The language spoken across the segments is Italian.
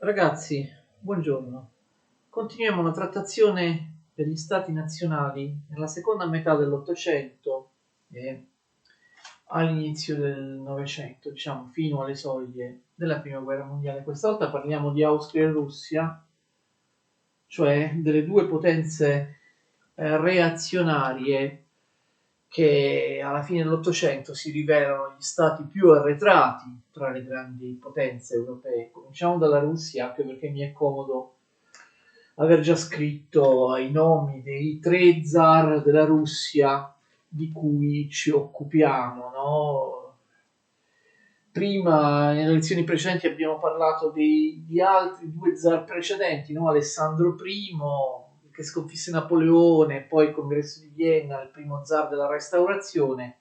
Ragazzi, buongiorno. Continuiamo la trattazione degli stati nazionali nella seconda metà dell'Ottocento e all'inizio del Novecento, diciamo fino alle soglie della Prima Guerra Mondiale. Questa volta parliamo di Austria e Russia, cioè delle due potenze reazionarie che alla fine dell'Ottocento si rivelano gli stati più arretrati tra le grandi potenze europee. Cominciamo dalla Russia, anche perché mi è comodo aver già scritto i nomi dei tre zar della Russia di cui ci occupiamo, no? Prima, nelle lezioni precedenti, abbiamo parlato di altri due zar precedenti, no? Alessandro I, che sconfisse Napoleone, poi il congresso di Vienna, il primo zar della restaurazione,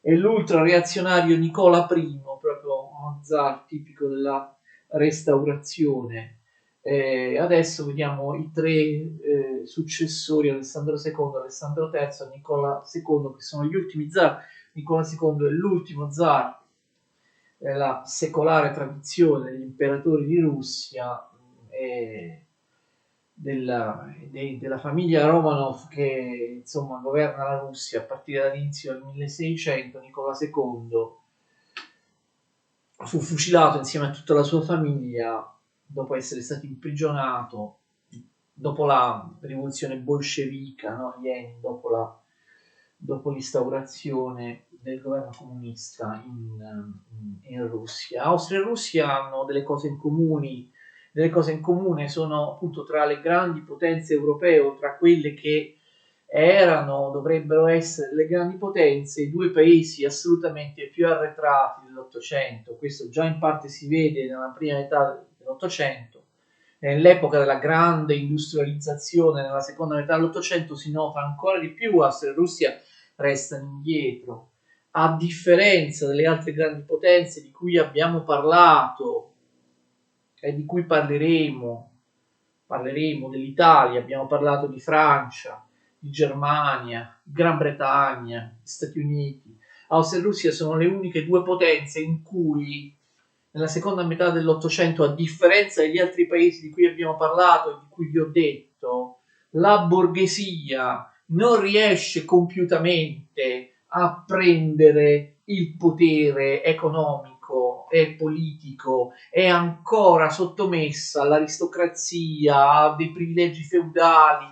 e l'ultra reazionario Nicola I, proprio uno zar tipico della restaurazione. Adesso vediamo i tre successori, Alessandro II, Alessandro III, Nicola II, che sono gli ultimi zar. Nicola II è l'ultimo zar della secolare tradizione degli imperatori di Russia e della famiglia Romanov che insomma governa la Russia a partire dall'inizio del 1600. Nicola II fu fucilato insieme a tutta la sua famiglia dopo essere stato imprigionato dopo la rivoluzione bolscevica, no? Lenin, dopo l'instaurazione del governo comunista in Russia. Austria e Russia hanno delle cose in comune, sono appunto tra le grandi potenze europee o tra quelle che dovrebbero essere le grandi potenze, i due paesi assolutamente più arretrati dell'Ottocento. Questo già in parte si vede nella prima metà dell'Ottocento. Nell'epoca della grande industrializzazione, nella seconda metà dell'Ottocento, si nota ancora di più. Austria e Russia restano indietro, a differenza delle altre grandi potenze di cui abbiamo parlato e di cui parleremo dell'Italia, abbiamo parlato di Francia, di Germania, Gran Bretagna, Stati Uniti. Austria e Russia sono le uniche due potenze in cui nella seconda metà dell'Ottocento, a differenza degli altri paesi di cui abbiamo parlato e di cui vi ho detto, la borghesia non riesce compiutamente a prendere il potere economico e politico, è ancora sottomessa all'aristocrazia, a dei privilegi feudali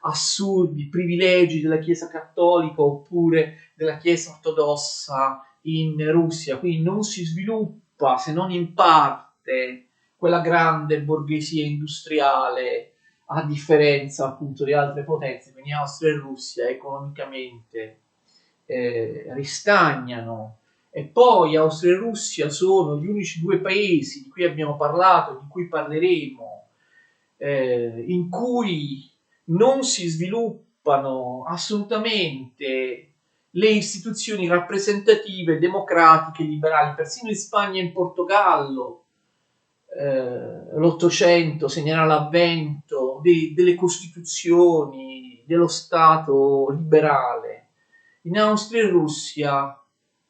assurdi, privilegi della Chiesa cattolica oppure della Chiesa ortodossa in Russia, quindi non si sviluppa, se non in parte, quella grande borghesia industriale, a differenza appunto di altre potenze, quindi Austria e Russia economicamente ristagnano. E poi Austria e Russia sono gli unici due paesi di cui abbiamo parlato, di cui parleremo, in cui non si sviluppano assolutamente le istituzioni rappresentative, democratiche, liberali. Persino in Spagna e in Portogallo l'Ottocento segnerà l'avvento delle costituzioni, dello Stato liberale. In Austria e Russia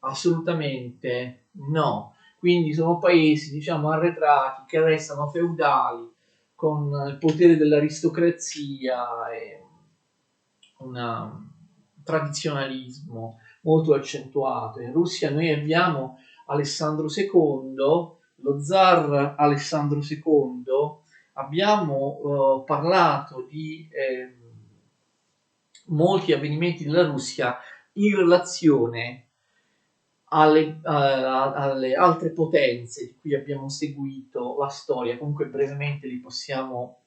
assolutamente no. Quindi sono paesi, diciamo, arretrati, che restano feudali, con il potere dell'aristocrazia e un tradizionalismo molto accentuato. In Russia noi abbiamo Alessandro II, lo zar Alessandro II, abbiamo parlato di molti avvenimenti della Russia in relazione alle altre potenze di cui abbiamo seguito la storia. Comunque brevemente li possiamo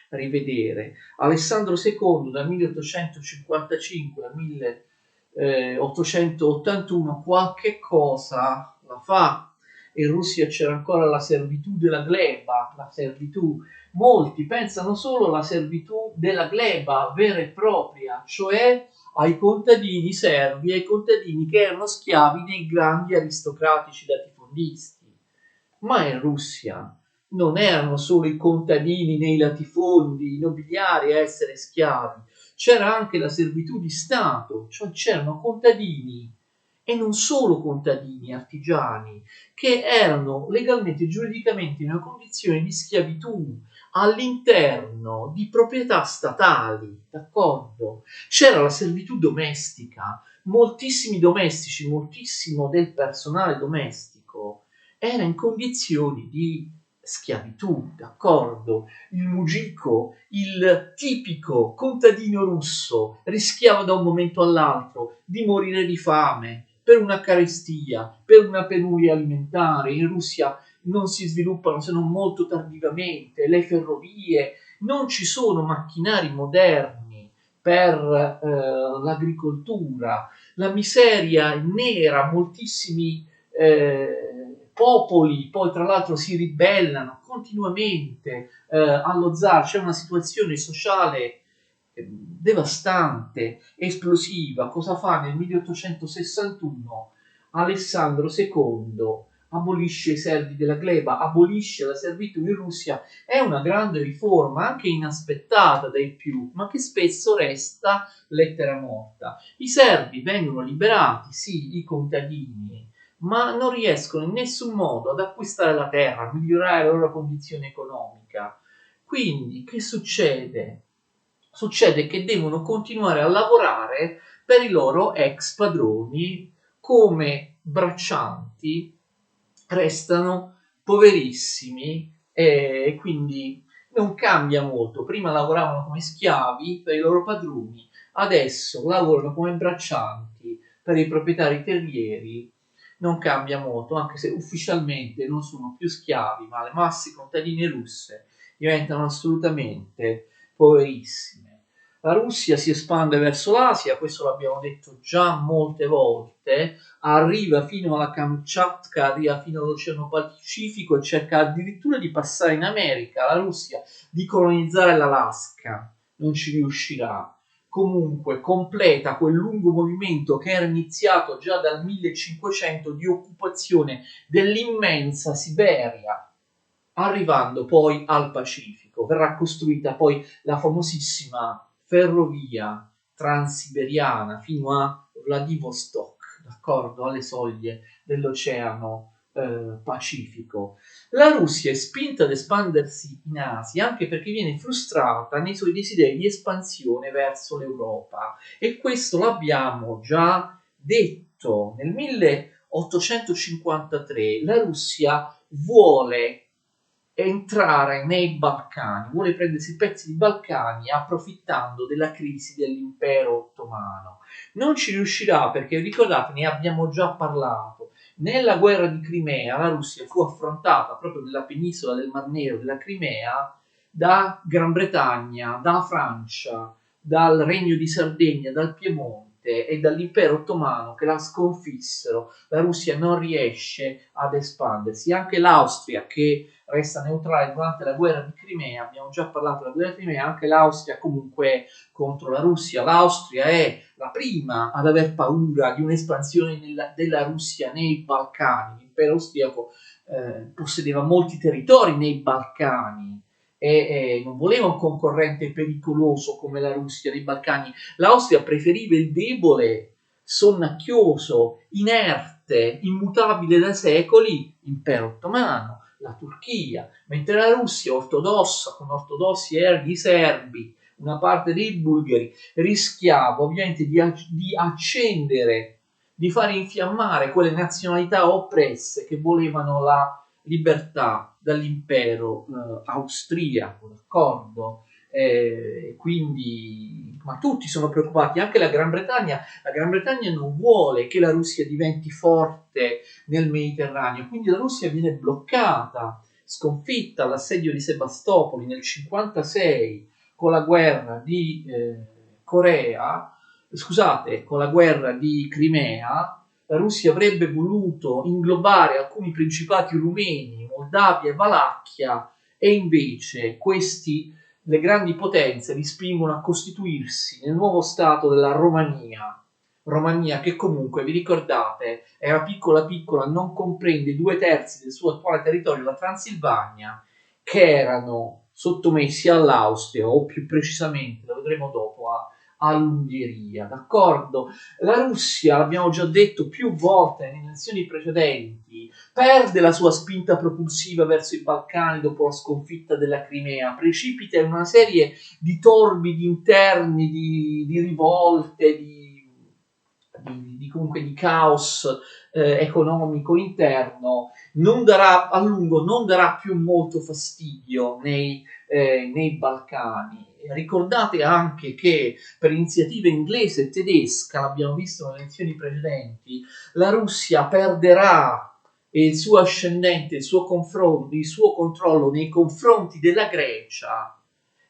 rivedere. Alessandro II dal 1855 al 1881 qualche cosa la fa. In Russia c'era ancora la servitù della gleba, la servitù. Molti pensano solo alla servitù della gleba vera e propria, cioè ai contadini servi, ai contadini che erano schiavi dei grandi aristocratici latifondisti. Ma in Russia non erano solo i contadini nei latifondi, i nobiliari a essere schiavi, c'era anche la servitù di Stato, cioè c'erano contadini e non solo contadini, artigiani, che erano legalmente e giuridicamente in una condizione di schiavitù all'interno di proprietà statali, d'accordo? C'era la servitù domestica, moltissimi domestici, moltissimo del personale domestico era in condizioni di schiavitù, d'accordo? Il mugico, il tipico contadino russo, rischiava da un momento all'altro di morire di fame per una carestia, per una penuria alimentare. In Russia non si sviluppano se non molto tardivamente le ferrovie, non ci sono macchinari moderni per l'agricoltura, la miseria nera, moltissimi popoli poi tra l'altro si ribellano continuamente allo zar, c'è una situazione sociale devastante, esplosiva. Cosa fa nel 1861? Alessandro II abolisce i servi della gleba, abolisce la servitù in Russia. È una grande riforma, anche inaspettata dai più, ma che spesso resta lettera morta. I servi vengono liberati, sì, i contadini, ma non riescono in nessun modo ad acquistare la terra, a migliorare la loro condizione economica. Quindi, che succede? Succede che devono continuare a lavorare per i loro ex padroni come braccianti, restano poverissimi e quindi non cambia molto. Prima lavoravano come schiavi per i loro padroni, adesso lavorano come braccianti per i proprietari terrieri. Non cambia molto, anche se ufficialmente non sono più schiavi, ma le masse contadine russe diventano assolutamente poverissime. La Russia si espande verso l'Asia, questo l'abbiamo detto già molte volte, arriva fino alla Kamchatka, arriva fino all'Oceano Pacifico e cerca addirittura di passare in America. La Russia di colonizzare l'Alaska non ci riuscirà. Comunque completa quel lungo movimento che era iniziato già dal 1500 di occupazione dell'immensa Siberia, arrivando poi al Pacifico. Verrà costruita poi la famosissima ferrovia transiberiana fino a Vladivostok, d'accordo, alle soglie dell'Oceano Pacifico. La Russia è spinta ad espandersi in Asia anche perché viene frustrata nei suoi desideri di espansione verso l'Europa, e questo l'abbiamo già detto. Nel 1853 la Russia vuole entrare nei Balcani, vuole prendersi pezzi di Balcani approfittando della crisi dell'impero ottomano. Non ci riuscirà perché, ricordate, ne abbiamo già parlato. Nella guerra di Crimea la Russia fu affrontata proprio nella penisola del Mar Nero, della Crimea, da Gran Bretagna, da Francia, dal Regno di Sardegna, dal Piemonte e dall'impero ottomano, che la sconfissero. La Russia non riesce ad espandersi. Anche l'Austria, che resta neutrale durante la guerra di Crimea, abbiamo già parlato della guerra di Crimea, anche l'Austria comunque è contro la Russia. L'Austria è la prima ad aver paura di un'espansione della Russia nei Balcani. L'impero austriaco possedeva molti territori nei Balcani e non voleva un concorrente pericoloso come la Russia nei Balcani. L'Austria preferiva il debole, sonnacchioso, inerte, immutabile da secoli, impero ottomano, la Turchia, mentre la Russia ortodossa, con ortodossi eredi serbi, una parte dei bulgari, rischiava ovviamente di accendere, di fare infiammare quelle nazionalità oppresse che volevano la libertà dall'impero austriaco, d'accordo? Quindi, ma tutti sono preoccupati, anche la Gran Bretagna. La Gran Bretagna non vuole che la Russia diventi forte nel Mediterraneo, quindi la Russia viene bloccata, sconfitta all'assedio di Sebastopoli nel 1956 con la guerra di Corea, scusate, con la guerra di Crimea. La Russia avrebbe voluto inglobare alcuni principati rumeni, Moldavia e Valacchia, e invece questi, le grandi potenze, li spingono a costituirsi nel nuovo stato della Romania. Romania che comunque, vi ricordate, era piccola piccola, non comprende 2/3 del suo attuale territorio, la Transilvania, che erano sottomessi all'Austria, o più precisamente, lo vedremo dopo, all'Ungheria, d'accordo? La Russia, l'abbiamo già detto più volte nelle elezioni precedenti, perde la sua spinta propulsiva verso i Balcani dopo la sconfitta della Crimea, precipita in una serie di torbidi interni, di rivolte, comunque di caos economico interno, non darà a lungo, non darà più molto fastidio nei Balcani. Ricordate anche che per iniziativa inglese e tedesca, l'abbiamo visto nelle elezioni precedenti, la Russia perderà il suo ascendente, il suo controllo nei confronti della Grecia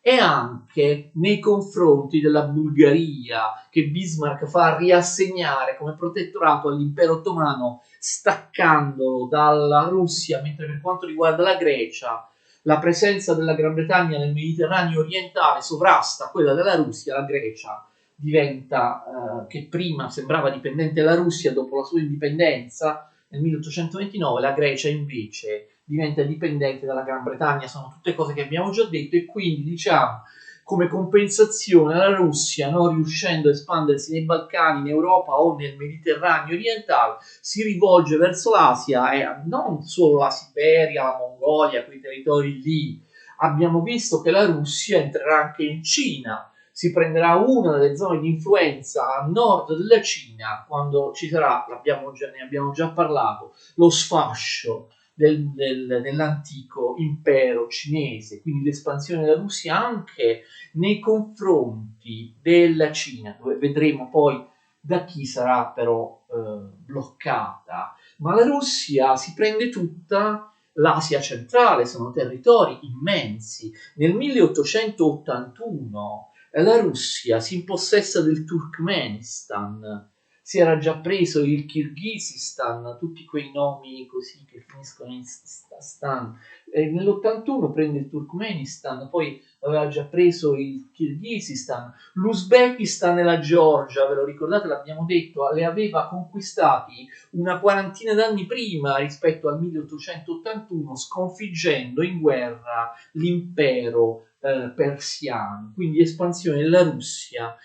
e anche nei confronti della Bulgaria, che Bismarck fa riassegnare come protettorato all'impero ottomano, staccandolo dalla Russia, mentre per quanto riguarda la Grecia, la presenza della Gran Bretagna nel Mediterraneo orientale sovrasta quella della Russia. La Grecia diventa, che prima sembrava dipendente dalla Russia dopo la sua indipendenza nel 1829, la Grecia invece diventa dipendente dalla Gran Bretagna. Sono tutte cose che abbiamo già detto, e quindi diciamo come compensazione la Russia, non riuscendo a espandersi nei Balcani, in Europa o nel Mediterraneo orientale, si rivolge verso l'Asia, e non solo la Siberia, la Mongolia, quei territori lì. Abbiamo visto che la Russia entrerà anche in Cina, si prenderà una delle zone di influenza a nord della Cina quando ci sarà, ne abbiamo già parlato, lo sfascio dell'antico impero cinese, quindi l'espansione della Russia anche nei confronti della Cina, dove vedremo poi da chi sarà però bloccata. Ma la Russia si prende tutta l'Asia centrale, sono territori immensi. Nel 1881 la Russia si impossessa del Turkmenistan, si era già preso il Kirghizistan, tutti quei nomi così che finiscono in stan. Nell'81 prende il Turkmenistan, poi aveva già preso il Kirghizistan, l'Uzbekistan e la Georgia, ve lo ricordate, l'abbiamo detto, le aveva conquistati una quarantina d'anni prima rispetto al 1881, sconfiggendo in guerra l'impero persiano. Quindi espansione della Russia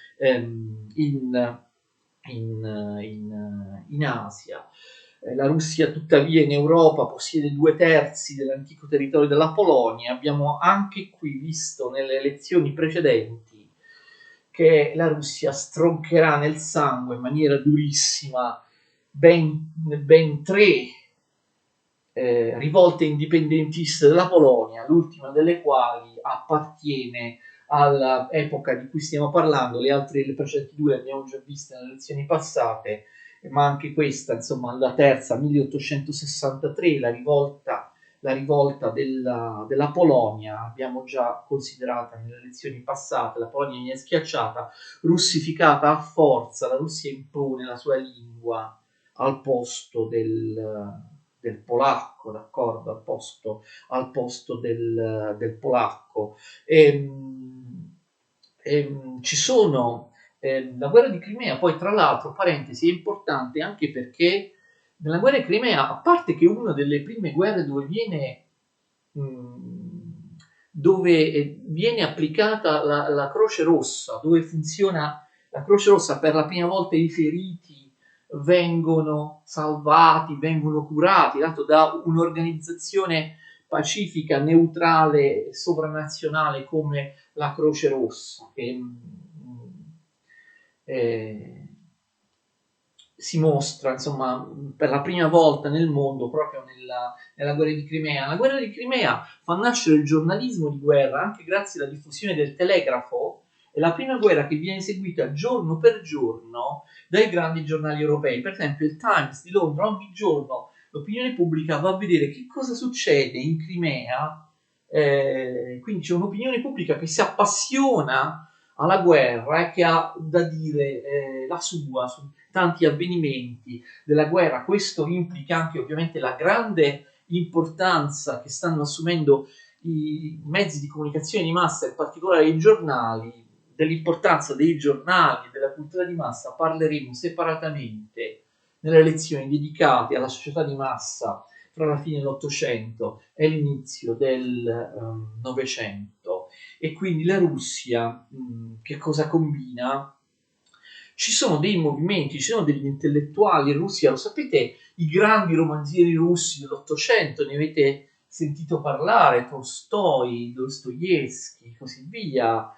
in Asia. La Russia tuttavia in Europa possiede 2/3 dell'antico territorio della Polonia. Abbiamo anche qui visto nelle elezioni precedenti che la Russia stroncherà nel sangue in maniera durissima ben tre rivolte indipendentiste della Polonia, l'ultima delle quali appartiene all'epoca di cui stiamo parlando. Le precedenti due le abbiamo già viste nelle elezioni passate, ma anche questa, insomma, la terza, 1863, la rivolta della Polonia, abbiamo già considerata nelle elezioni passate. La Polonia viene schiacciata, russificata a forza, la Russia impone la sua lingua al posto del polacco, d'accordo? Al posto del polacco. Ci sono la guerra di Crimea, poi tra l'altro, parentesi, è importante anche perché nella guerra di Crimea, a parte che è una delle prime guerre dove viene applicata la Croce Rossa, dove funziona la Croce Rossa per la prima volta, i feriti vengono salvati, vengono curati, dato da un'organizzazione pacifica, neutrale, sovranazionale come la Croce Rossa, che si mostra, insomma, per la prima volta nel mondo proprio nella guerra di Crimea. La guerra di Crimea fa nascere il giornalismo di guerra anche grazie alla diffusione del telegrafo. È la prima guerra che viene seguita giorno per giorno dai grandi giornali europei. Per esempio il Times di Londra, ogni giorno l'opinione pubblica va a vedere che cosa succede in Crimea, quindi c'è un'opinione pubblica che si appassiona alla guerra e che ha da dire la sua su tanti avvenimenti della guerra. Questo implica anche ovviamente la grande importanza che stanno assumendo i mezzi di comunicazione di massa, in particolare i giornali. Dell'importanza dei giornali e della cultura di massa parleremo separatamente nelle lezioni dedicate alla società di massa fra la fine dell'Ottocento e l'inizio del Novecento. e quindi la Russia che cosa combina? Ci sono dei movimenti, ci sono degli intellettuali in Russia, lo sapete, i grandi romanzieri russi dell'Ottocento, ne avete sentito parlare, Tolstoi, Dostoevsky, così via.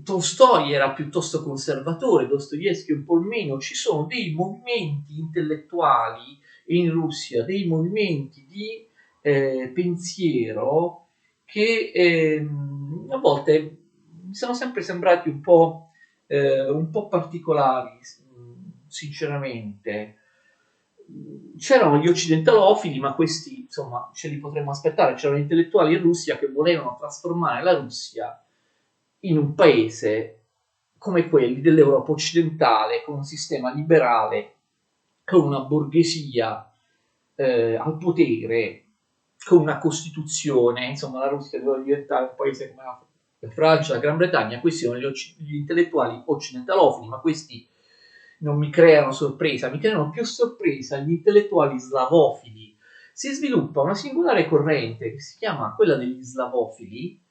Tolstoi era piuttosto conservatore, Dostoevsky un po' meno. Ci sono dei movimenti intellettuali in Russia, dei movimenti di pensiero che a volte mi sono sempre sembrati un po' particolari, sinceramente. C'erano gli occidentalofili, ma questi, insomma, ce li potremmo aspettare. C'erano intellettuali in Russia che volevano trasformare la Russia in un paese come quelli dell'Europa occidentale, con un sistema liberale, con una borghesia al potere, con una costituzione. Insomma, la Russia doveva diventare un paese come la Francia, la Gran Bretagna. Questi sono gli intellettuali occidentalofili, ma questi non mi creano sorpresa, mi creano più sorpresa gli intellettuali slavofili. Si sviluppa una singolare corrente che si chiama quella degli slavofili,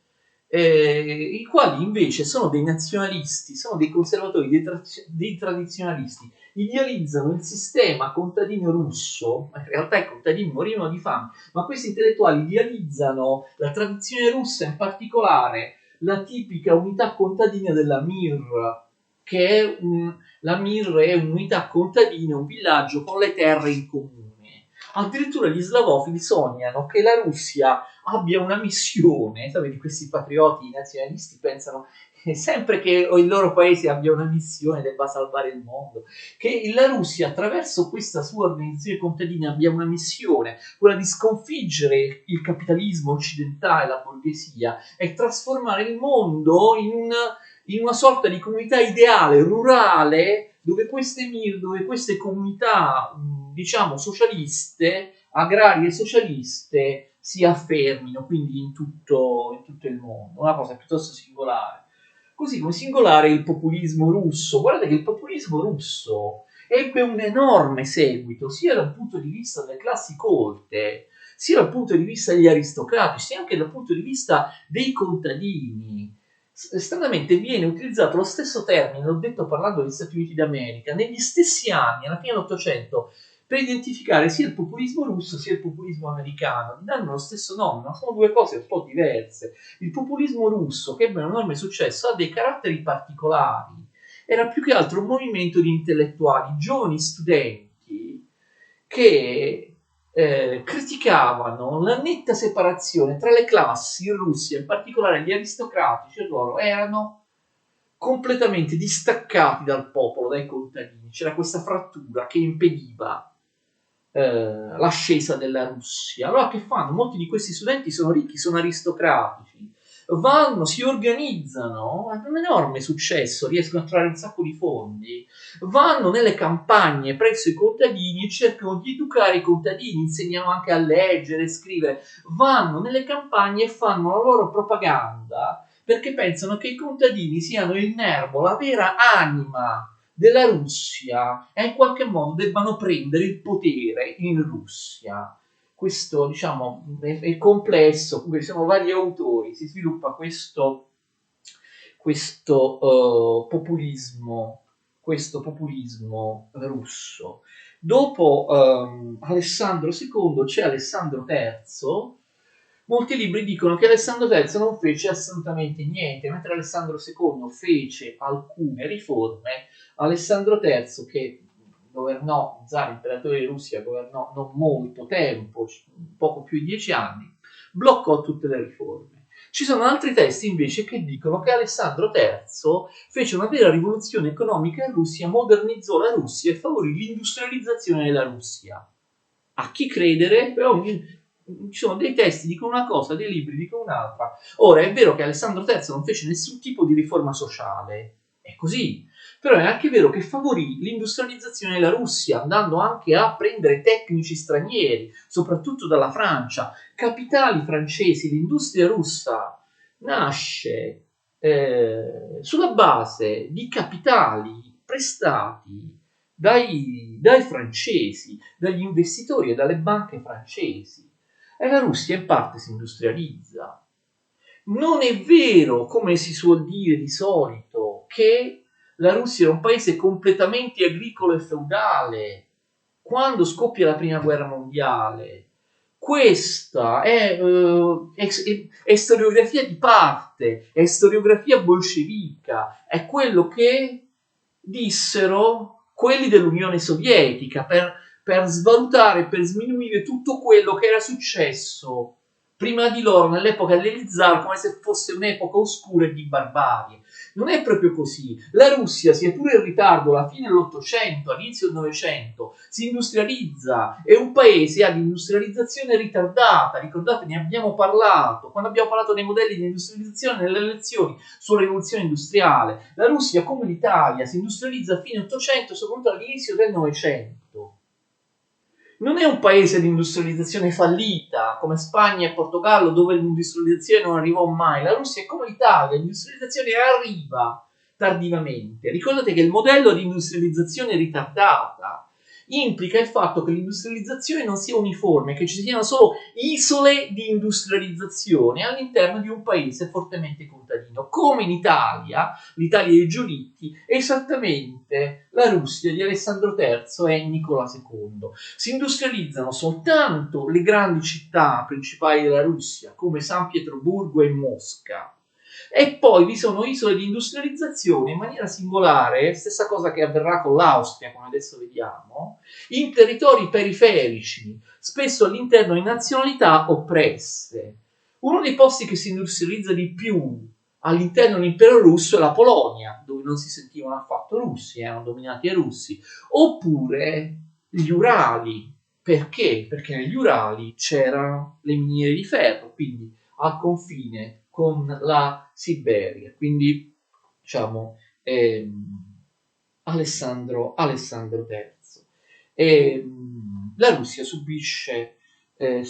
i quali invece sono dei nazionalisti, sono dei conservatori, dei tradizionalisti, idealizzano il sistema contadino russo, ma in realtà i contadini morivano di fame, ma questi intellettuali idealizzano la tradizione russa, in particolare la tipica unità contadina della Mir, che è la Mir è un'unità contadina, un villaggio con le terre in comune. Addirittura gli slavofili sognano che la Russia abbia una missione, sapete, questi patrioti nazionalisti pensano che sempre che il loro paese abbia una missione debba salvare il mondo, che la Russia attraverso questa sua organizzazione contadina abbia una missione, quella di sconfiggere il capitalismo occidentale, la borghesia, e trasformare il mondo in una sorta di comunità ideale, rurale, dove queste comunità, diciamo, socialiste, agrarie socialiste, si affermino, quindi in tutto il mondo. Una cosa piuttosto singolare. Così come singolare il populismo russo. Guardate che il populismo russo ebbe un enorme seguito, sia dal punto di vista delle classi colte, sia dal punto di vista degli aristocratici, sia anche dal punto di vista dei contadini. Stranamente viene utilizzato lo stesso termine, l'ho detto parlando degli Stati Uniti d'America, negli stessi anni, alla fine dell'Ottocento, per identificare sia il populismo russo sia il populismo americano. Gli danno lo stesso nome, ma sono due cose un po' diverse. Il populismo russo, che ebbe un enorme successo, ha dei caratteri particolari. Era più che altro un movimento di intellettuali, giovani studenti, che criticavano la netta separazione tra le classi in Russia, in particolare gli aristocratici, e loro erano completamente distaccati dal popolo, dai contadini. C'era questa frattura che impediva l'ascesa della Russia. Allora che fanno? Molti di questi studenti sono ricchi, sono aristocratici, vanno, si organizzano, hanno un enorme successo, riescono a trarre un sacco di fondi, vanno nelle campagne presso i contadini e cercano di educare i contadini, insegnano anche a leggere e scrivere, vanno nelle campagne e fanno la loro propaganda perché pensano che i contadini siano il nervo, la vera anima della Russia e in qualche modo debbano prendere il potere in Russia. Questo, diciamo, è complesso, comunque ci sono vari autori, si sviluppa populismo, questo populismo russo. Dopo Alessandro II c'è Alessandro III. Molti libri dicono che Alessandro III non fece assolutamente niente, mentre Alessandro II fece alcune riforme. Alessandro III, che governò, zar imperatore di Russia, governò non molto tempo, poco più di 10 anni, bloccò tutte le riforme. Ci sono altri testi invece che dicono che Alessandro III fece una vera rivoluzione economica in Russia, modernizzò la Russia e favorì l'industrializzazione della Russia. A chi credere? Però ci sono dei testi che dicono una cosa, dei libri dicono un'altra. Ora è vero che Alessandro III non fece nessun tipo di riforma sociale, è così, però è anche vero che favorì l'industrializzazione della Russia, andando anche a prendere tecnici stranieri, soprattutto dalla Francia, capitali francesi. L'industria russa nasce sulla base di capitali prestati dai francesi, dagli investitori e dalle banche francesi. E la Russia in parte si industrializza. Non è vero, come si suol dire di solito, che la Russia era un paese completamente agricolo e feudale quando scoppia la prima guerra mondiale. Questa è storiografia di parte, è storiografia bolscevica, è quello che dissero quelli dell'Unione Sovietica per svalutare, per sminuire tutto quello che era successo prima di loro nell'epoca degli zar, come se fosse un'epoca oscura e di barbarie. Non è proprio così. La Russia, sia pure in ritardo, alla fine dell'Ottocento, all'inizio del Novecento, si industrializza, è un paese ad industrializzazione ritardata. Ricordate, ne abbiamo parlato quando abbiamo parlato dei modelli di industrializzazione nelle lezioni sulla rivoluzione industriale. La Russia, come l'Italia, si industrializza a fine Ottocento, soprattutto all'inizio del Novecento. Non è un paese di industrializzazione fallita come Spagna e Portogallo, dove l'industrializzazione non arrivò mai. La Russia è come l'Italia, l'industrializzazione arriva tardivamente. Ricordate che il modello di industrializzazione ritardata implica il fatto che l'industrializzazione non sia uniforme, che ci siano solo isole di industrializzazione all'interno di un paese fortemente contadino. Come in Italia, l'Italia dei Giolitti, esattamente la Russia di Alessandro III e Nicola II. Si industrializzano soltanto le grandi città principali della Russia, come San Pietroburgo e Mosca. E poi vi sono isole di industrializzazione in maniera singolare, stessa cosa che avverrà con l'Austria, come adesso vediamo, in territori periferici, spesso all'interno di nazionalità oppresse. Uno dei posti che si industrializza di più all'interno dell'impero russo è la Polonia, dove non si sentivano affatto russi, erano dominati ai russi, oppure gli Urali. Perché? Perché negli Urali c'erano le miniere di ferro, quindi al confine con la Siberia. Quindi, diciamo, Alessandro III. La Russia subisce,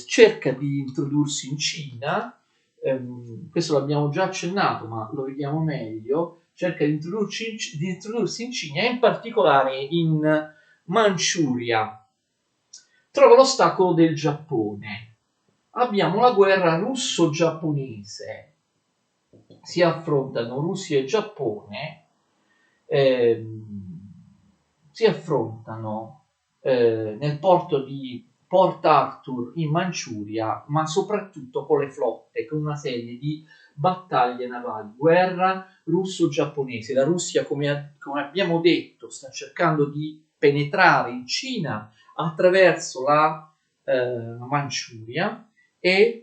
cerca di introdursi in Cina, questo l'abbiamo già accennato, ma lo vediamo meglio, cerca di introdursi in Cina, e in particolare in Manciuria. Trova l'ostacolo del Giappone. Abbiamo la guerra russo-giapponese. Si affrontano Russia e Giappone, si affrontano nel porto di Port Arthur in Manciuria, ma soprattutto con le flotte, con una serie di battaglie navali. Guerra russo-giapponese. La Russia, come abbiamo detto, sta cercando di penetrare in Cina attraverso la Manciuria, e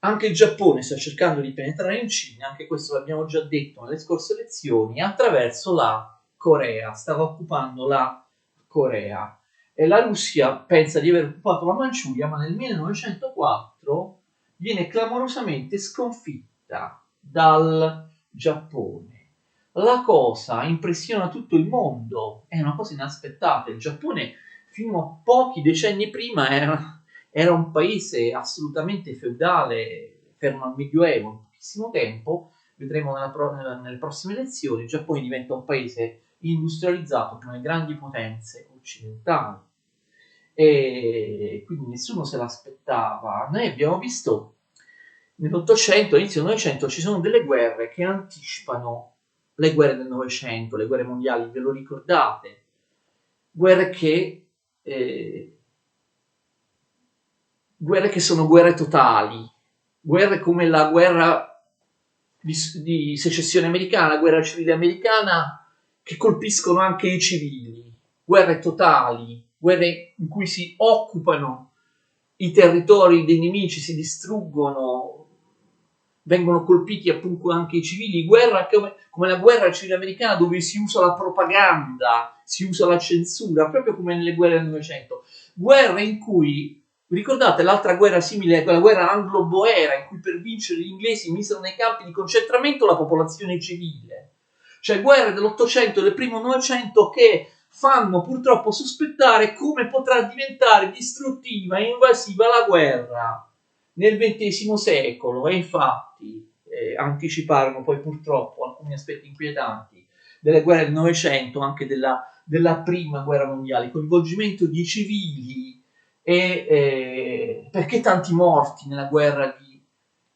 anche il Giappone sta cercando di penetrare in Cina, anche questo l'abbiamo già detto nelle scorse lezioni, attraverso la Corea. Stava occupando la Corea. E la Russia pensa di aver occupato la Manciuria, ma nel 1904 viene clamorosamente sconfitta dal Giappone. La cosa impressiona tutto il mondo, è una cosa inaspettata. Il Giappone fino a pochi decenni prima era un paese assolutamente feudale, fermo al Medioevo, in pochissimo tempo. Vedremo nelle prossime lezioni, il Giappone diventa un paese industrializzato come le grandi potenze occidentali, e quindi nessuno se l'aspettava. Noi abbiamo visto nell'Ottocento, all'inizio del Novecento, ci sono delle guerre che anticipano le guerre del Novecento, le guerre mondiali, ve lo ricordate? Guerre che sono guerre totali, guerre come la guerra di secessione americana, la guerra civile americana, che colpiscono anche i civili, guerre totali, guerre in cui si occupano i territori dei nemici, si distruggono, vengono colpiti appunto anche i civili, guerra come la guerra civile americana, dove si usa la propaganda, si usa la censura, proprio come nelle guerre del Novecento. Guerre in cui, ricordate l'altra guerra simile, quella guerra anglo-boera, in cui per vincere gli inglesi misero nei campi di concentramento la popolazione civile. Cioè guerre dell'Ottocento e del primo Novecento che fanno purtroppo sospettare come potrà diventare distruttiva e invasiva la guerra nel XX secolo, e infatti anticiparono poi purtroppo alcuni aspetti inquietanti delle guerre del Novecento, anche della prima guerra mondiale, il coinvolgimento di civili, e perché tanti morti nella guerra di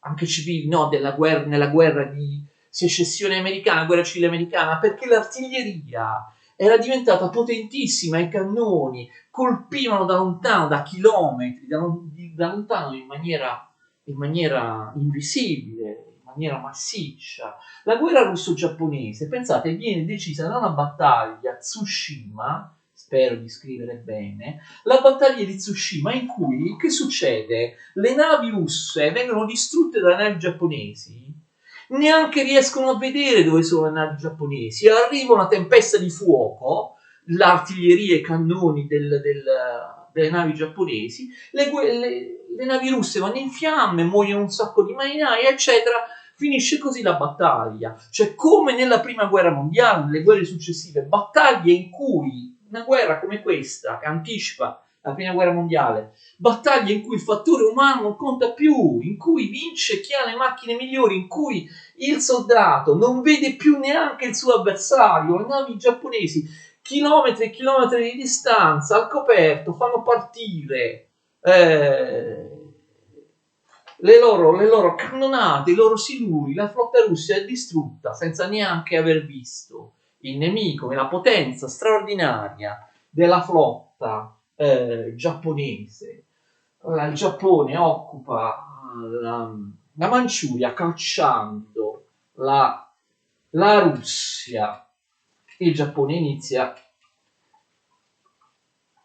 anche civili, no, nella guerra di secessione americana, guerra civile americana, perché l'artiglieria era diventata potentissima, i cannoni colpivano da lontano, da chilometri, da lontano in maniera invisibile, in maniera massiccia. La guerra russo-giapponese, pensate, viene decisa da una battaglia a Tsushima, spero di scrivere bene, la battaglia di Tsushima in cui, che succede? Le navi russe vengono distrutte dalle navi giapponesi, neanche riescono a vedere dove sono le navi giapponesi, arriva una tempesta di fuoco, l'artiglieria e i cannoni delle navi giapponesi, le navi russe vanno in fiamme, muoiono un sacco di marinai, eccetera. Finisce così la battaglia. Cioè, come nella prima guerra mondiale, nelle guerre successive, battaglie in cui una guerra come questa, che anticipa la prima guerra mondiale, battaglie in cui il fattore umano non conta più, in cui vince chi ha le macchine migliori, in cui il soldato non vede più neanche il suo avversario, le navi giapponesi, chilometri e chilometri di distanza, al coperto, fanno partire le loro cannonate, i loro siluri, la flotta russa è distrutta senza neanche aver visto il nemico e la potenza straordinaria della flotta giapponese. Il Giappone occupa la Manciuria cacciando la Russia. Il Giappone inizia,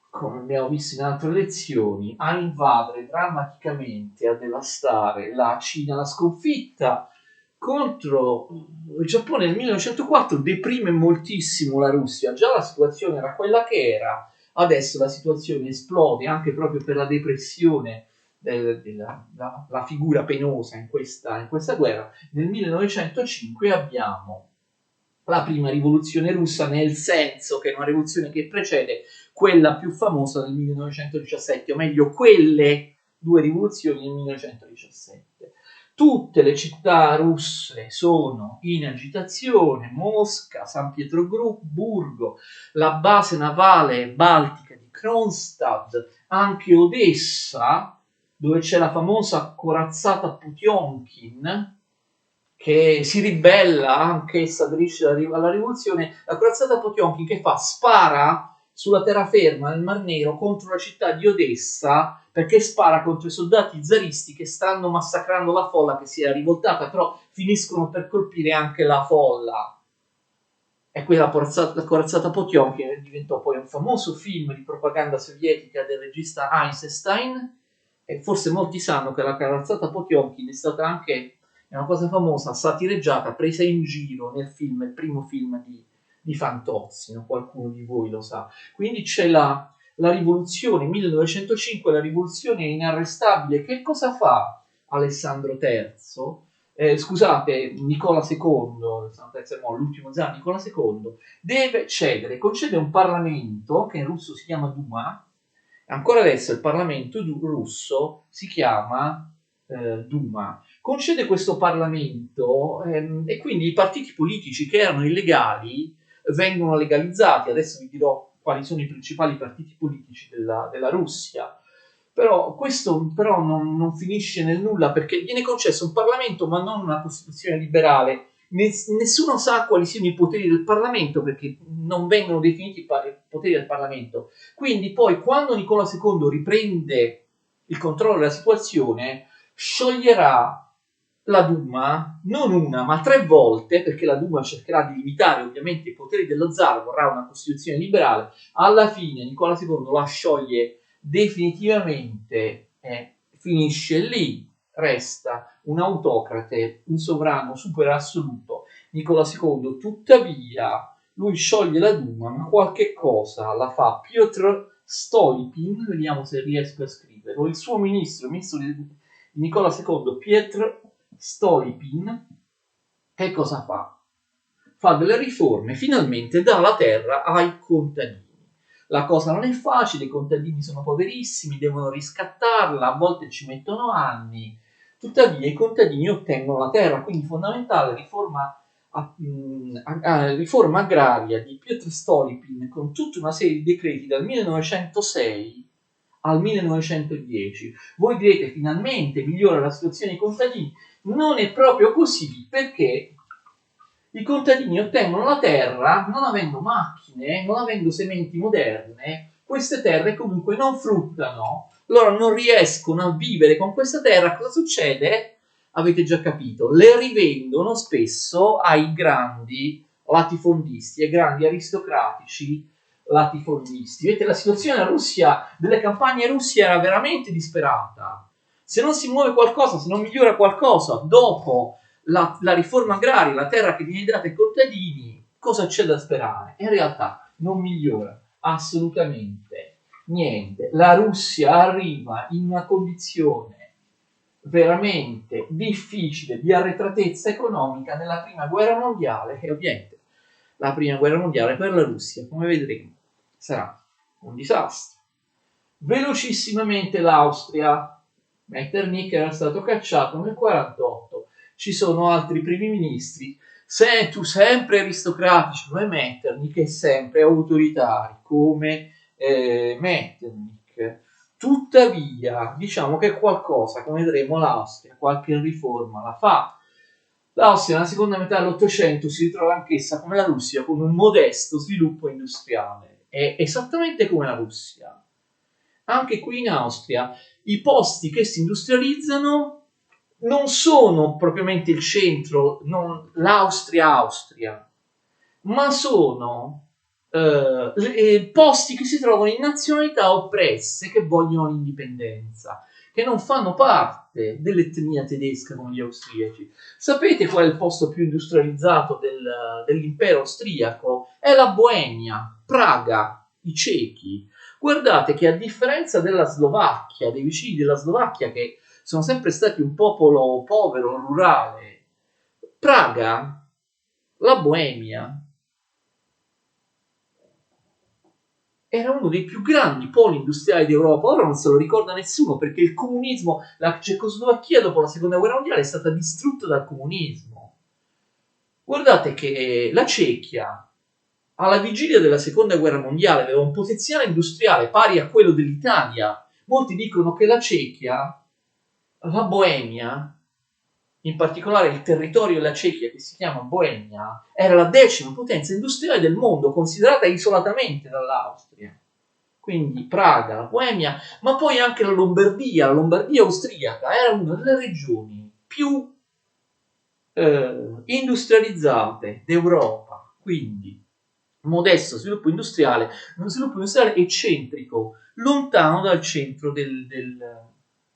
come abbiamo visto in altre lezioni, a invadere drammaticamente, a devastare la Cina, la sconfitta contro il Giappone nel 1904 deprime moltissimo la Russia. Già la situazione era quella che era, adesso la situazione esplode anche proprio per la depressione la figura penosa in questa guerra. Nel 1905 abbiamo la prima rivoluzione russa, nel senso che è una rivoluzione che precede quella più famosa del 1917, o meglio quelle due rivoluzioni del 1917. Tutte le città russe sono in agitazione: Mosca, San Pietroburgo, la base navale baltica di Kronstadt, anche Odessa, dove c'è la famosa corazzata Potionkin, che si ribella, anch'essa aderisce alla rivoluzione. La corazzata Potionkin che fa? Spara sulla terraferma nel Mar Nero contro la città di Odessa, perché spara contro i soldati zaristi che stanno massacrando la folla che si è rivoltata, però finiscono per colpire anche la folla. E qui la corazzata Potionkin diventò poi un famoso film di propaganda sovietica del regista Eisenstein, e forse molti sanno che la corazzata Potionkin è stata anche una cosa famosa, satireggiata, presa in giro nel film, il primo film di Fantozzi, no? Qualcuno di voi lo sa. Quindi c'è la rivoluzione 1905, la rivoluzione inarrestabile. Che cosa fa Alessandro III? Scusate, Nicola II, l'ultimo zar Nicola II, deve cedere, concede un Parlamento, che in russo si chiama Duma. Ancora adesso il Parlamento russo si chiama Duma. Concede questo Parlamento e quindi i partiti politici che erano illegali vengono legalizzati. Adesso vi dirò quali sono i principali partiti politici della Russia. Però questo non finisce nel nulla, perché viene concesso un Parlamento ma non una Costituzione liberale. Nessuno sa quali siano i poteri del Parlamento, perché non vengono definiti i poteri del Parlamento. Quindi poi, quando Nicola II riprende il controllo della situazione, scioglierà la Duma non una ma 3 volte, perché la Duma cercherà di limitare ovviamente i poteri dello zar, vorrà una Costituzione liberale. Alla fine Nicola II la scioglie definitivamente e finisce lì. Resta un autocrate, un sovrano super assoluto, Nicola II. Tuttavia lui scioglie la Duma, ma qualche cosa la fa Piotr Stolypin, vediamo se riesco a scriverlo, il suo ministro di Nicola II, Piotr Stolypin. Che cosa fa? Fa delle riforme, finalmente dà la terra ai contadini. La cosa non è facile, i contadini sono poverissimi, devono riscattarla, a volte ci mettono anni, tuttavia i contadini ottengono la terra, quindi fondamentale riforma agraria di Piotr Stolypin, con tutta una serie di decreti dal 1906 al 1910. Voi direte, finalmente migliora la situazione dei contadini. Non è proprio così, perché i contadini ottengono la terra non avendo macchine, non avendo sementi moderne, queste terre comunque non fruttano, loro non riescono a vivere con questa terra. Cosa succede? Avete già capito, le rivendono spesso ai grandi latifondisti, ai grandi aristocratici latifondisti. Vedete, la situazione della Russia, delle campagne russe era veramente disperata. Se non si muove qualcosa, se non migliora qualcosa dopo la riforma agraria, la terra che viene data ai contadini, cosa c'è da sperare? In realtà non migliora assolutamente niente. La Russia arriva in una condizione veramente difficile di arretratezza economica nella prima guerra mondiale, e ovviamente la prima guerra mondiale per la Russia, come vedremo, sarà un disastro. Velocissimamente l'Austria. Metternich era stato cacciato nel 1948. Ci sono altri primi ministri, sempre aristocratici come Metternich e sempre autoritari come Metternich. Tuttavia, diciamo che qualcosa, come vedremo, l'Austria, qualche riforma la fa. L'Austria nella seconda metà dell'Ottocento si ritrova anch'essa come la Russia con un modesto sviluppo industriale. È esattamente come la Russia. Anche qui in Austria i posti che si industrializzano non sono propriamente il centro, l'Austria, ma sono posti che si trovano in nazionalità oppresse che vogliono l'indipendenza, che non fanno parte dell'etnia tedesca come gli austriaci. Sapete qual è il posto più industrializzato dell'impero austriaco? È la Boemia, Praga, i cechi. Guardate che a differenza della Slovacchia, dei vicini della Slovacchia che sono sempre stati un popolo povero, rurale, Praga, la Boemia, era uno dei più grandi poli industriali d'Europa. Ora non se lo ricorda nessuno perché il comunismo, la Cecoslovacchia dopo la seconda guerra mondiale è stata distrutta dal comunismo. Guardate che la Cechia alla vigilia della seconda guerra mondiale aveva un potenziale industriale pari a quello dell'Italia. Molti dicono che la Cechia, la Boemia, in particolare il territorio della Cechia che si chiama Boemia, era la 10ª potenza industriale del mondo, considerata isolatamente dall'Austria. Quindi Praga, la Boemia, ma poi anche la Lombardia austriaca, era una delle regioni più industrializzate d'Europa. Quindi modesto sviluppo industriale, uno sviluppo industriale eccentrico, lontano dal centro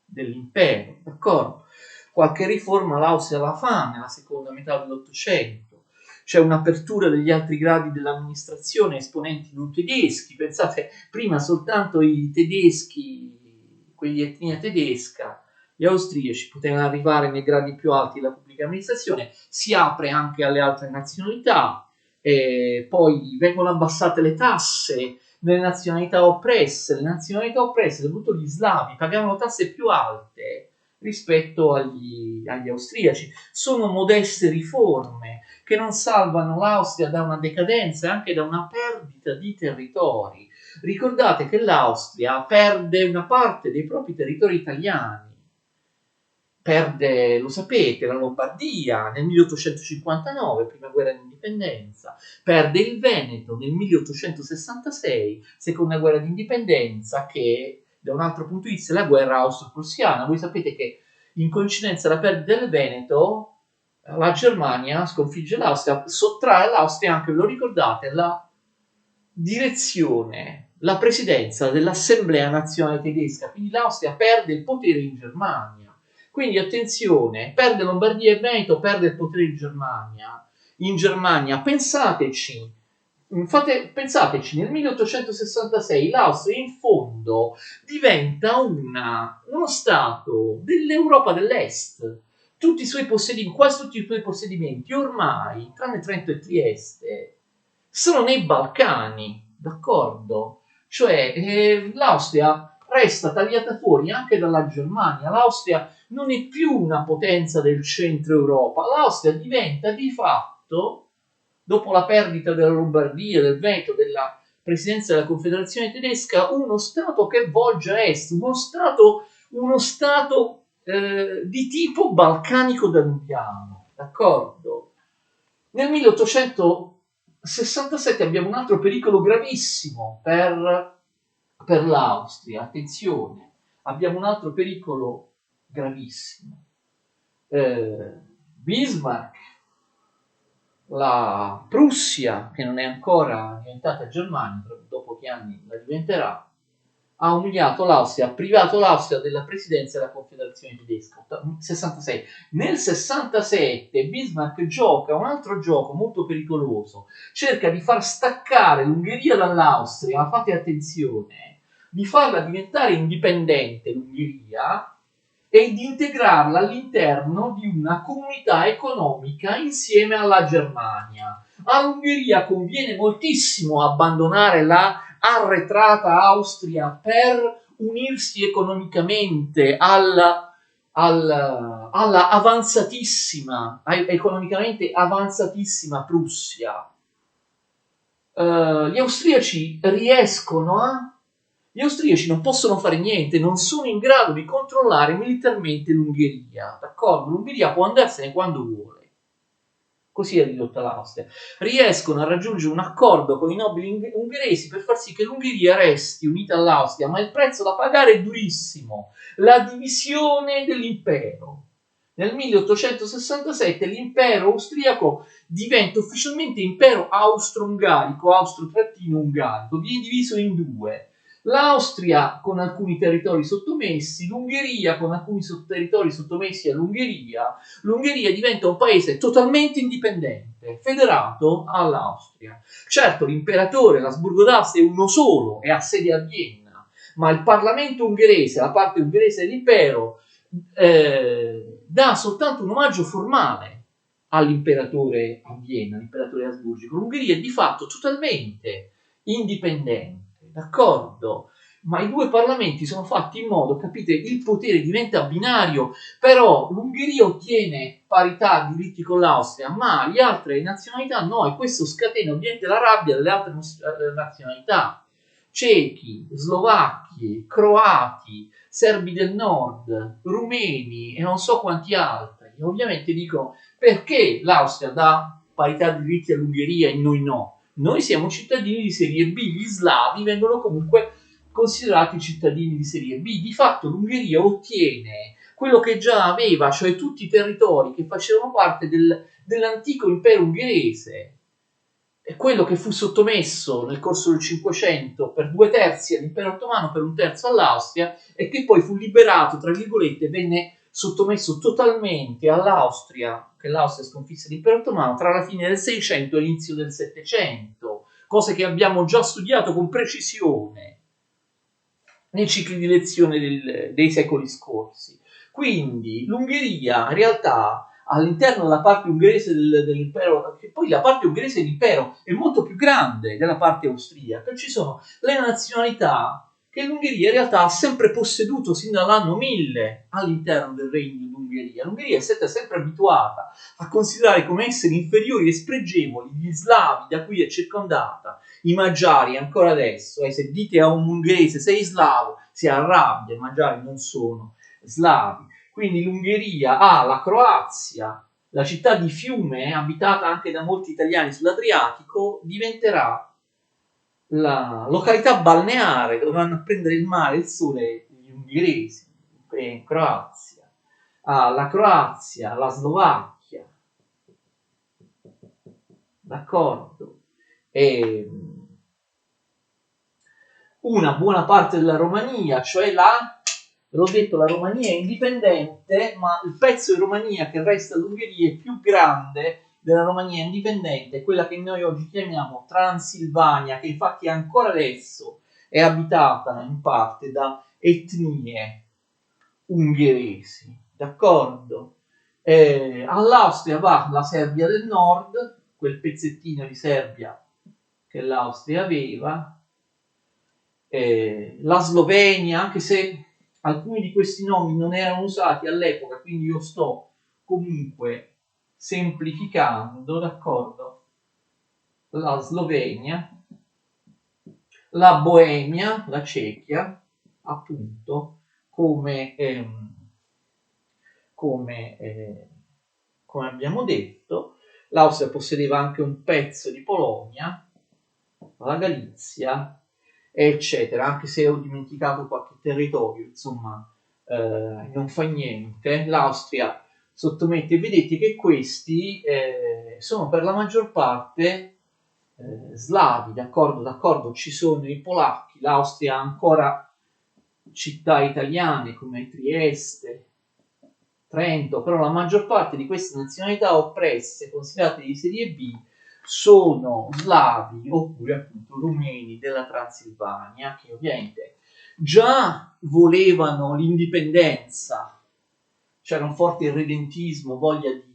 dell'impero, d'accordo? Qualche riforma l'Austria la fa nella seconda metà dell'Ottocento, c'è un'apertura degli altri gradi dell'amministrazione, esponenti non tedeschi, pensate prima soltanto i tedeschi, quelli di etnia tedesca, gli austriaci potevano arrivare nei gradi più alti della pubblica amministrazione, si apre anche alle altre nazionalità, poi vengono abbassate le tasse nelle nazionalità oppresse, soprattutto gli slavi, pagavano tasse più alte rispetto agli austriaci. Sono modeste riforme che non salvano l'Austria da una decadenza e anche da una perdita di territori. Ricordate che l'Austria perde una parte dei propri territori italiani. Perde, lo sapete, la Lombardia nel 1859, prima guerra d'indipendenza, perde il Veneto nel 1866, seconda guerra d'indipendenza, che da un altro punto di vista è la guerra austro-prussiana. Voi sapete che in coincidenza alla perdita del Veneto, la Germania sconfigge l'Austria, sottrae all'Austria anche, ve lo ricordate, la direzione, la presidenza dell'Assemblea Nazionale Tedesca, quindi l'Austria perde il potere in Germania. Quindi attenzione, perde Lombardia e Veneto, perde il potere in Germania. In Germania, pensateci, nel 1866 l'Austria in fondo diventa uno Stato dell'Europa dell'Est. Quasi tutti i suoi possedimenti ormai, tranne Trento e Trieste, sono nei Balcani, d'accordo? Cioè l'Austria resta tagliata fuori anche dalla Germania. L'Austria non è più una potenza del centro Europa. L'Austria diventa di fatto, dopo la perdita della Lombardia, del Veneto, della presidenza della Confederazione tedesca, uno Stato che volge a est, uno Stato di tipo balcanico-danubiano, d'accordo? Nel 1867 abbiamo un altro pericolo gravissimo per l'Austria, attenzione, abbiamo un altro pericolo gravissimo. Bismarck, la Prussia, che non è ancora diventata Germania, dopo che anni la diventerà, ha umiliato l'Austria, ha privato l'Austria della presidenza della Confederazione tedesca. 66. Nel 67 Bismarck gioca un altro gioco molto pericoloso, cerca di far staccare l'Ungheria dall'Austria, ma fate attenzione, di farla diventare indipendente l'Ungheria e di integrarla all'interno di una comunità economica insieme alla Germania. All'Ungheria conviene moltissimo abbandonare la arretrata Austria per unirsi economicamente alla avanzatissima, economicamente avanzatissima Prussia. Gli austriaci gli austriaci non possono fare niente, non sono in grado di controllare militarmente l'Ungheria, d'accordo? L'Ungheria può andarsene quando vuole. Così è ridotta l'Austria. Riescono a raggiungere un accordo con i nobili ungheresi per far sì che l'Ungheria resti unita all'Austria, ma il prezzo da pagare è durissimo. La divisione dell'impero. Nel 1867 l'impero austriaco diventa ufficialmente impero austro-ungarico, austro-ungarico, viene diviso in due. L'Austria con alcuni territori sottomessi, l'Ungheria con alcuni territori sottomessi all'Ungheria. L'Ungheria diventa un paese totalmente indipendente, federato all'Austria. Certo, l'imperatore, l'Asburgo d'Austria è uno solo, è a sede a Vienna, ma il Parlamento ungherese, la parte ungherese dell'impero, dà soltanto un omaggio formale all'imperatore a Vienna, l'imperatore asburgico. L'Ungheria è di fatto totalmente indipendente, d'accordo? Ma i due parlamenti sono fatti in modo, capite, il potere diventa binario, però l'Ungheria ottiene parità di diritti con l'Austria, ma le altre nazionalità no, e questo scatena ovviamente la rabbia delle altre nazionalità. Cechi, slovacchi, croati, serbi del nord, rumeni e non so quanti altri. E ovviamente dicono, perché l'Austria dà parità di diritti all'Ungheria e noi no? Noi siamo cittadini di serie B, gli slavi vengono comunque considerati cittadini di serie B. Di fatto l'Ungheria ottiene quello che già aveva, cioè tutti i territori che facevano parte dell'antico impero ungherese, e quello che fu sottomesso nel corso del Cinquecento per 2/3 all'impero ottomano, per 1/3 all'Austria, e che poi fu liberato, tra virgolette, venne sottomesso totalmente all'Austria, che l'Austria sconfisse l'impero ottomano tra la fine del 600 e l'inizio del 700, cose che abbiamo già studiato con precisione nei cicli di lezione dei secoli scorsi. Quindi l'Ungheria in realtà all'interno della parte ungherese dell'impero, che poi la parte ungherese dell'impero è molto più grande della parte austriaca, ci sono le nazionalità che l'Ungheria in realtà ha sempre posseduto sin dall'anno 1000 all'interno del regno d'Ungheria. L'Ungheria è stata sempre abituata a considerare come esseri inferiori e spregevoli gli slavi da cui è circondata, i magiari ancora adesso, se dite a un ungherese sei slavo, si arrabbia, i magiari non sono slavi. Quindi l'Ungheria ha la Croazia, la città di Fiume, abitata anche da molti italiani sull'Adriatico, diventerà la località balneare dove vanno a prendere il mare e il sole gli ungheresi in Croazia. La Croazia, la Slovacchia, d'accordo? E una buona parte della Romania, cioè l'ho detto, la Romania è indipendente, ma il pezzo di Romania che resta all'Ungheria è più grande della Romania indipendente, quella che noi oggi chiamiamo Transilvania, che infatti ancora adesso è abitata in parte da etnie ungheresi, d'accordo? All'Austria va la Serbia del Nord, quel pezzettino di Serbia che l'Austria aveva, la Slovenia, anche se alcuni di questi nomi non erano usati all'epoca, quindi io sto comunque semplificando, d'accordo? La Slovenia, la Boemia, la Cechia, appunto, come come abbiamo detto. L'Austria possedeva anche un pezzo di Polonia, la Galizia, eccetera, anche se ho dimenticato qualche territorio, insomma, non fa niente. L'Austria sottomette, vedete che questi sono per la maggior parte slavi, d'accordo, ci sono i polacchi, l'Austria ha ancora città italiane come Trieste, Trento, però la maggior parte di queste nazionalità oppresse, considerate di serie B, sono slavi oppure appunto rumeni della Transilvania, che ovviamente già volevano l'indipendenza, c'era un forte irredentismo, voglia di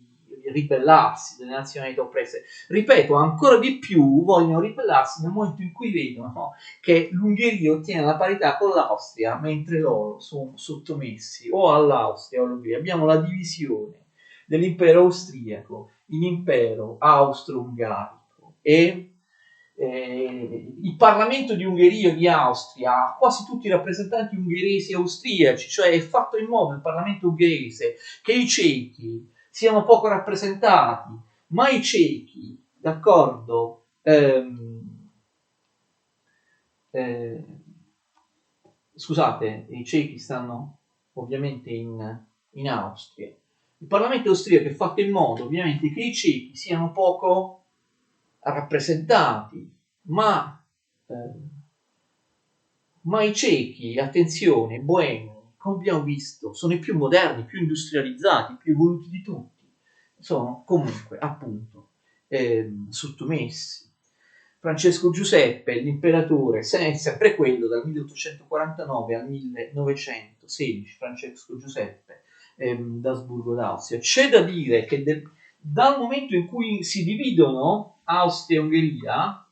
ribellarsi delle nazionalità oppresse. Ripeto, ancora di più vogliono ribellarsi nel momento in cui vedono che l'Ungheria ottiene la parità con l'Austria, mentre loro sono sottomessi o all'Austria o all'Ungheria. Abbiamo la divisione dell'impero austriaco in impero austro-ungarico e il Parlamento di Ungheria e di Austria ha quasi tutti i rappresentanti ungheresi e austriaci, cioè è fatto in modo il Parlamento ungherese che i cechi siano poco rappresentati, ma i cechi, d'accordo, scusate, i cechi stanno ovviamente in Austria. Il Parlamento austriaco è fatto in modo ovviamente che i cechi siano poco rappresentati, ma i cechi, attenzione, boemi, come abbiamo visto, sono i più moderni, più industrializzati, più evoluti di tutti, sono comunque appunto sottomessi. Francesco Giuseppe, l'imperatore, sempre quello dal 1849 al 1916, Francesco Giuseppe d'Asburgo d'Austria. C'è da dire che dal momento in cui si dividono Austria e Ungheria,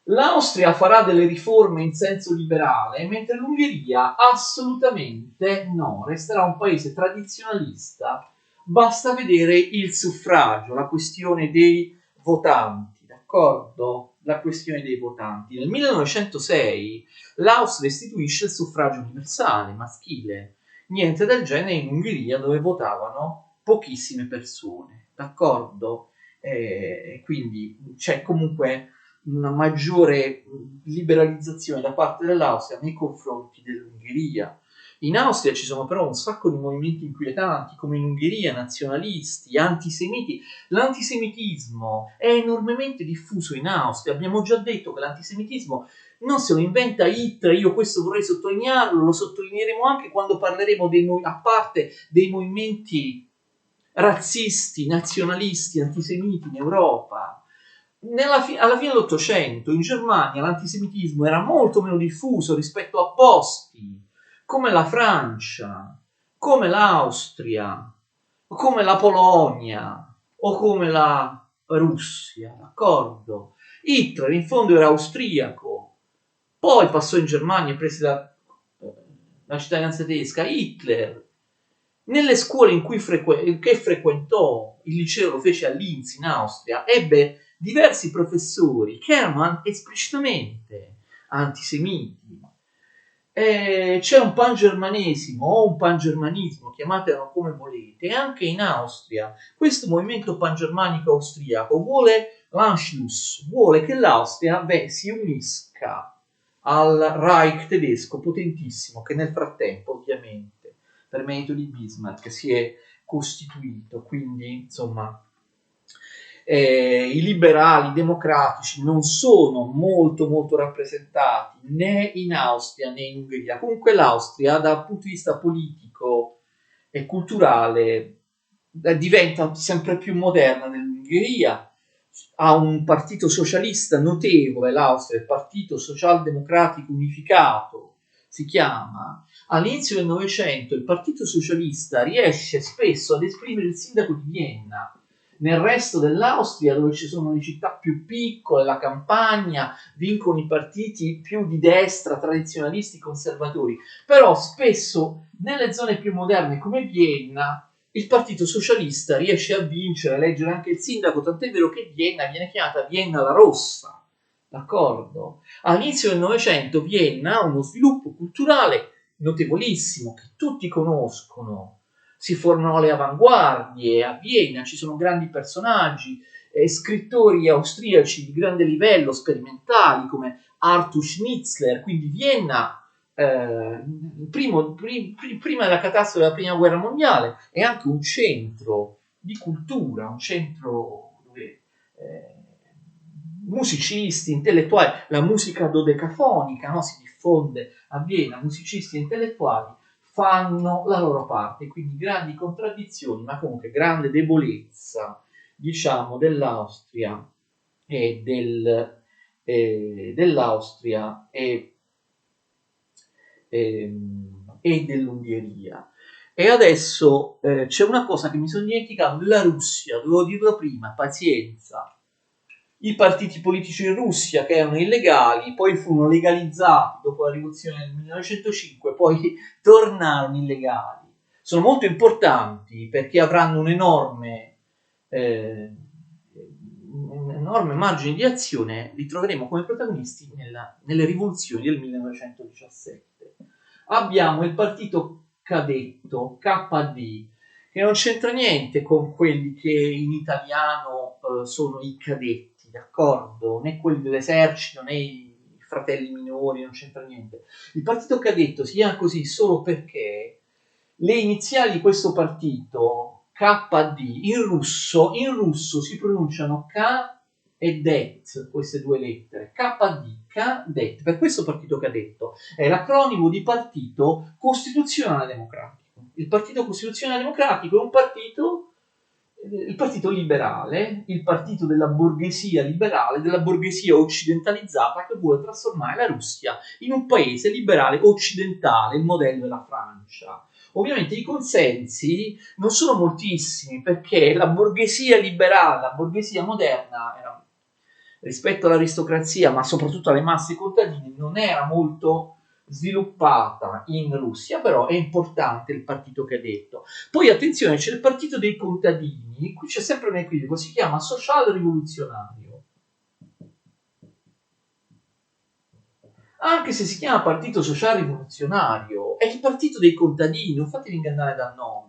l'Austria farà delle riforme in senso liberale, mentre l'Ungheria assolutamente no, resterà un paese tradizionalista. Basta vedere il suffragio, la questione dei votanti, d'accordo? La questione dei votanti. Nel 1906 l'Austria istituisce il suffragio universale maschile, niente del genere in Ungheria dove votavano pochissime persone, d'accordo? Quindi c'è comunque una maggiore liberalizzazione da parte dell'Austria nei confronti dell'Ungheria. In Austria ci sono però un sacco di movimenti inquietanti, come in Ungheria, nazionalisti, antisemiti. L'antisemitismo è enormemente diffuso in Austria. Abbiamo già detto che l'antisemitismo non se lo inventa Hitler, io questo vorrei sottolinearlo, lo sottolineeremo anche quando parleremo a parte dei movimenti razzisti, nazionalisti, antisemiti in Europa. Alla fine dell'Ottocento in Germania l'antisemitismo era molto meno diffuso rispetto a posti come la Francia, come l'Austria, come la Polonia o come la Russia, d'accordo? Hitler in fondo era austriaco, poi passò in Germania e prese la cittadinanza tedesca. Hitler nelle scuole in cui che frequentò, il liceo lo fece a Linz in Austria, ebbe diversi professori che erano esplicitamente antisemiti. C'è un pangermanesimo o un pangermanismo, chiamatelo come volete, e anche in Austria questo movimento pangermanico austriaco vuole l'Anschluss, vuole che l'Austria si unisca al Reich tedesco potentissimo che nel frattempo ovviamente per merito di Bismarck si è costituito. Quindi insomma i liberali democratici non sono molto rappresentati né in Austria né in Ungheria. Comunque l'Austria dal punto di vista politico e culturale diventa sempre più moderna dell'Ungheria, ha un partito socialista notevole, l'Austria, il Partito Socialdemocratico Unificato si chiama. All'inizio del Novecento il Partito Socialista riesce spesso ad esprimere il sindaco di Vienna. Nel resto dell'Austria, dove ci sono le città più piccole, la campagna, vincono i partiti più di destra, tradizionalisti, conservatori. Però spesso nelle zone più moderne come Vienna il Partito Socialista riesce a vincere, a eleggere anche il sindaco, tant'è vero che Vienna viene chiamata Vienna la Rossa, d'accordo? All'inizio del Novecento Vienna ha uno sviluppo culturale notevolissimo che tutti conoscono. si formano le avanguardie, a Vienna ci sono grandi personaggi, scrittori austriaci di grande livello, sperimentali, come Arthur Schnitzler, quindi Vienna, prima della catastrofe della prima guerra mondiale, è anche un centro di cultura, un centro dove musicisti, intellettuali, la musica dodecafonica, no, si diffonde a Vienna, musicisti intellettuali fanno la loro parte, quindi grandi contraddizioni, ma comunque grande debolezza, diciamo, dell'Austria dell'Austria e dell'Ungheria. E adesso c'è una cosa che mi sono dimenticato della Russia, dovevo dirlo prima, pazienza. I partiti politici in Russia, che erano illegali, poi furono legalizzati dopo la rivoluzione del 1905, poi tornarono illegali. Sono molto importanti perché avranno un enorme margine di azione, li troveremo come protagonisti nelle rivoluzioni del 1917. Abbiamo il partito cadetto, KD, che non c'entra niente con quelli che in italiano sono i cadetti, d'accordo? Né quelli dell'esercito né i fratelli minori, non c'entra niente. Il partito cadetto si chiama così solo perché le iniziali di questo partito, KD, in russo si pronunciano K e det, queste due lettere, KD, cadet, per questo partito cadetto, è l'acronimo di Partito Costituzionale Democratico. Il Partito Costituzionale Democratico è un partito, il partito liberale, il partito della borghesia liberale, della borghesia occidentalizzata che vuole trasformare la Russia in un paese liberale occidentale, il modello della Francia. Ovviamente i consensi non sono moltissimi perché la borghesia liberale, la borghesia moderna, rispetto all'aristocrazia, ma soprattutto alle masse contadine, non era molto sviluppata in Russia, però è importante il partito cadetto. Poi attenzione, c'è il partito dei contadini, qui c'è sempre un equivoco, si chiama social rivoluzionario. Anche se si chiama partito sociale rivoluzionario, è il partito dei contadini, non fatevi ingannare dal nome.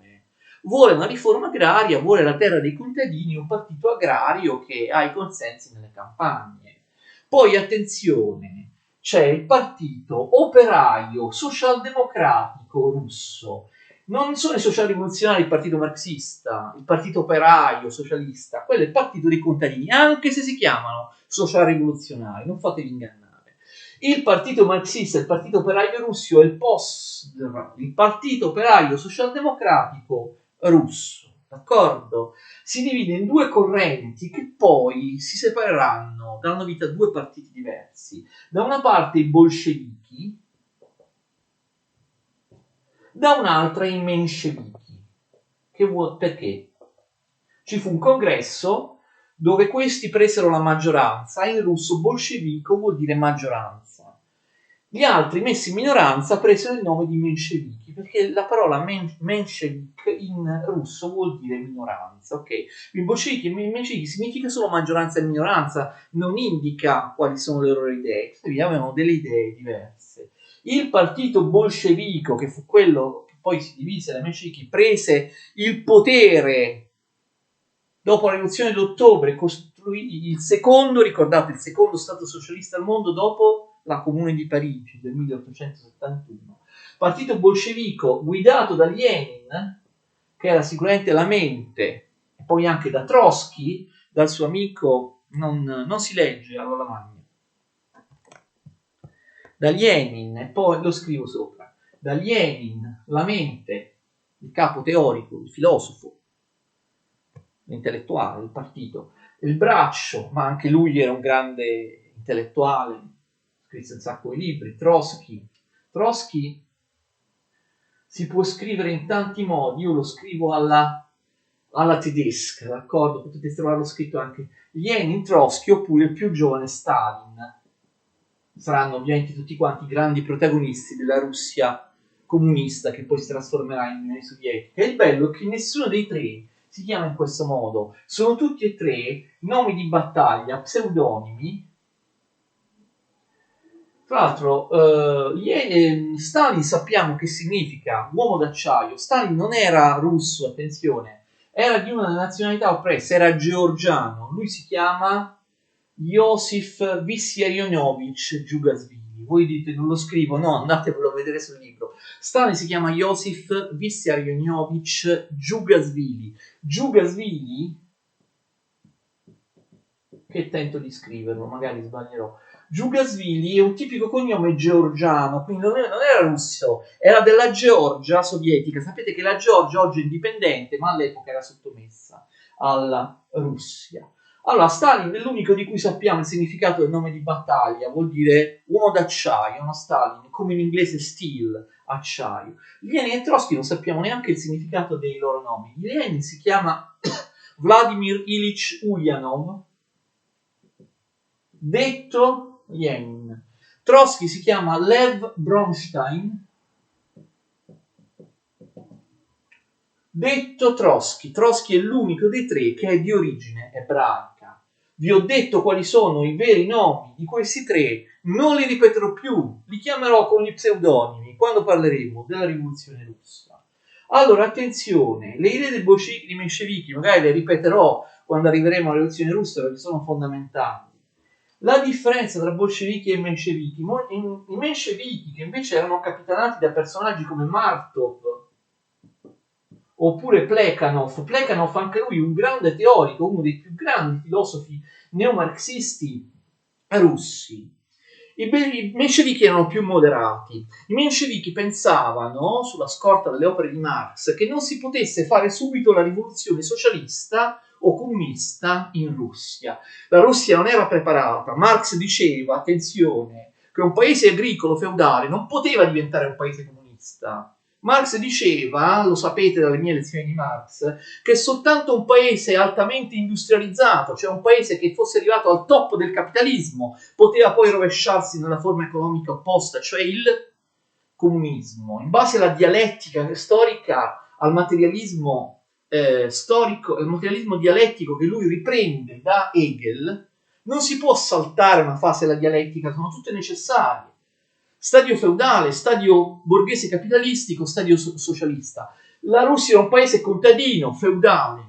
Vuole una riforma agraria, vuole la terra dei contadini, un partito agrario che ha i consensi nelle campagne. Poi attenzione, c'è il partito operaio socialdemocratico russo. Non sono i social rivoluzionari, il partito marxista, il partito operaio socialista, quello è il partito dei contadini, anche se si chiamano social rivoluzionari, non fatevi ingannare. Il partito marxista, il partito operaio russo è il partito operaio socialdemocratico russo, d'accordo? Si divide in due correnti che poi si separeranno, daranno vita a due partiti diversi. Da una parte i bolscevichi, da un'altra i menscevichi. Perché? Ci fu un congresso dove questi presero la maggioranza, in russo bolscevico vuol dire maggioranza. Gli altri messi in minoranza presero il nome di menscevichi, perché la parola menshevik in russo vuol dire minoranza, ok? I bolscevichi e menscevichi significa solo maggioranza e minoranza, non indica quali sono le loro idee, quindi avevano delle idee diverse. Il partito bolscevico, che fu quello che poi si divise dai menscevichi, prese il potere dopo la rivoluzione d'ottobre, costruì il secondo, ricordate, il secondo stato socialista al mondo dopo la Comune di Parigi del 1871. Partito bolscevico guidato da Lenin, che era sicuramente la mente, e poi anche da Trotsky, dal suo amico, non si legge alla lavagna, da Lenin, e poi lo scrivo sopra, da Lenin, la mente, il capo teorico, il filosofo, l'intellettuale, il partito, il braccio, ma anche lui era un grande intellettuale, scrisse un sacco di libri, Trotsky si può scrivere in tanti modi, io lo scrivo alla tedesca, d'accordo? Potete trovarlo scritto anche Lenin, Trotsky oppure il più giovane Stalin. Saranno ovviamente tutti quanti grandi protagonisti della Russia comunista che poi si trasformerà in Unione Sovietica. E il bello è che nessuno dei tre si chiama in questo modo, sono tutti e tre nomi di battaglia, pseudonimi. Tra l'altro, Stalin sappiamo che significa uomo d'acciaio. Stalin non era russo, attenzione, era di una nazionalità oppressa, era georgiano. Lui si chiama Iosif Vissarionovich Djugasvili. Voi dite non lo scrivo, no, andatevelo a vedere sul libro. Stalin si chiama Iosif Vissarionovich Djugasvili. Djugasvili, che tento di scriverlo, magari sbaglierò. Djugasvili è un tipico cognome georgiano, quindi non era russo, era della Georgia sovietica. Sapete che la Georgia oggi è indipendente, ma all'epoca era sottomessa alla Russia. Allora, Stalin è l'unico di cui sappiamo il significato del nome di battaglia, vuol dire uomo d'acciaio, no? Stalin, come in inglese steel, acciaio. Lenin e Trotsky non sappiamo neanche il significato dei loro nomi. Lenin si chiama Vladimir Ilyich Ulyanov, detto Lenin. Trotsky si chiama Lev Bronstein, detto Trotsky. Trotsky è l'unico dei tre che è di origine ebraica. Vi ho detto quali sono i veri nomi di questi tre, non li ripeterò più, li chiamerò con gli pseudonimi quando parleremo della rivoluzione russa. Allora, attenzione, le idee dei bolscevichi, di menscevichi, magari le ripeterò quando arriveremo alla rivoluzione russa perché sono fondamentali. La differenza tra bolscevichi e menscevichi, i menscevichi che invece erano capitanati da personaggi come Martov oppure Plekhanov anche lui un grande teorico, uno dei più grandi filosofi neomarxisti russi. I menscevichi erano più moderati. I menscevichi pensavano, sulla scorta delle opere di Marx, che non si potesse fare subito la rivoluzione socialista o comunista in Russia. La Russia non era preparata. Marx diceva, attenzione, che un paese agricolo feudale non poteva diventare un paese comunista. Marx diceva, lo sapete dalle mie lezioni di Marx, che soltanto un paese altamente industrializzato, cioè un paese che fosse arrivato al top del capitalismo, poteva poi rovesciarsi nella forma economica opposta, cioè il comunismo. In base alla dialettica storica, al materialismo storico, al materialismo dialettico che lui riprende da Hegel, non si può saltare una fase della dialettica, sono tutte necessarie. Stadio feudale, stadio borghese capitalistico, stadio socialista. La Russia era un paese contadino, feudale.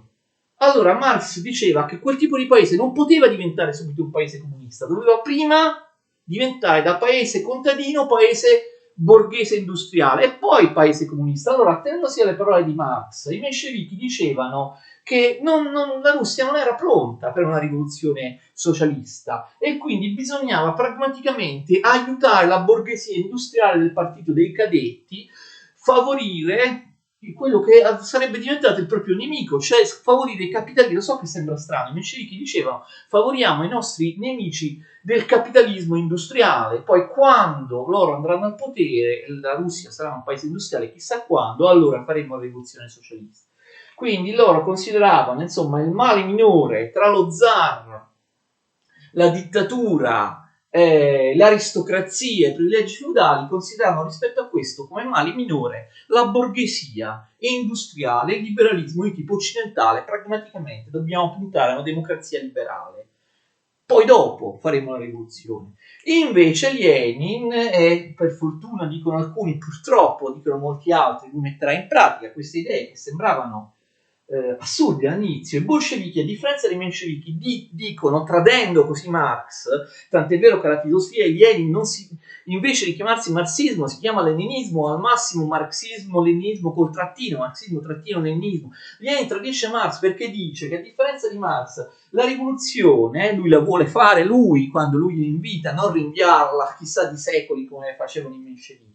Allora Marx diceva che quel tipo di paese non poteva diventare subito un paese comunista, doveva prima diventare da paese contadino paese borghese industriale e poi paese comunista. Allora, attendosi alle parole di Marx, i menscevichi dicevano che la Russia non era pronta per una rivoluzione socialista e quindi bisognava pragmaticamente aiutare la borghesia industriale del partito dei cadetti, favorire quello che sarebbe diventato il proprio nemico, cioè favorire i capitalisti. Lo so che sembra strano, i menscevichi dicevano favoriamo i nostri nemici del capitalismo industriale, poi quando loro andranno al potere, la Russia sarà un paese industriale chissà quando, allora faremo la rivoluzione socialista. Quindi loro consideravano insomma il male minore tra lo zar, la dittatura, l'aristocrazia e i privilegi feudali, consideravano rispetto a questo come male minore la borghesia industriale e il liberalismo di tipo occidentale. Pragmaticamente dobbiamo puntare a una democrazia liberale. Poi dopo faremo la rivoluzione. Invece Lenin, e per fortuna dicono alcuni, purtroppo dicono molti altri, lui metterà in pratica queste idee che sembravano assurde all'inizio. I bolscevichi, a differenza dei menscevichi, dicono, tradendo così Marx, tant'è vero che la filosofia di Lenin invece di chiamarsi marxismo si chiama leninismo, al massimo marxismo, leninismo col trattino, marxismo trattino leninismo. Lenin tradisce Marx perché dice che a differenza di Marx la rivoluzione lui la vuole fare lui quando lui li invita, non rinviarla chissà di secoli come facevano i menscevichi.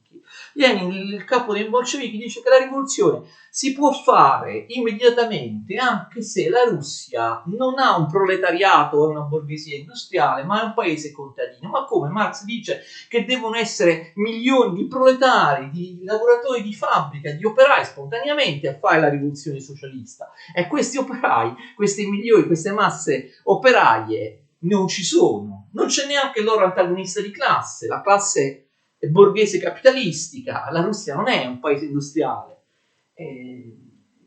Lenin, il capo dei bolscevichi, dice che la rivoluzione si può fare immediatamente anche se la Russia non ha un proletariato o una borghesia industriale, ma è un paese contadino. Ma come? Marx dice che devono essere milioni di proletari, di lavoratori di fabbrica, di operai spontaneamente a fare la rivoluzione socialista. E questi operai, questi milioni, queste masse operaie non ci sono. Non c'è neanche il loro antagonista di classe, la classe borghese capitalistica. La Russia non è un paese industriale.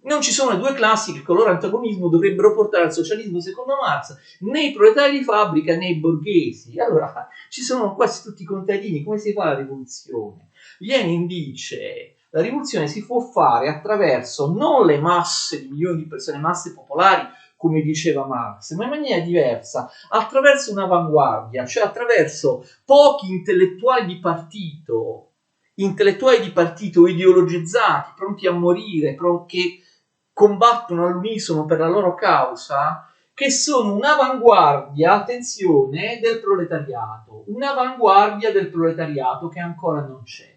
Non ci sono le due classi che con il loro antagonismo dovrebbero portare al socialismo secondo Marx, né i proletari di fabbrica né i borghesi. Allora ci sono quasi tutti i contadini. Come si fa la rivoluzione? Lenin dice: la rivoluzione si può fare attraverso non le masse di milioni di persone, masse popolari, come diceva Marx, ma in maniera diversa, attraverso un'avanguardia, cioè attraverso pochi intellettuali di partito ideologizzati, pronti a morire, che combattono all'unisono per la loro causa, che sono un'avanguardia, attenzione, del proletariato, un'avanguardia del proletariato che ancora non c'è.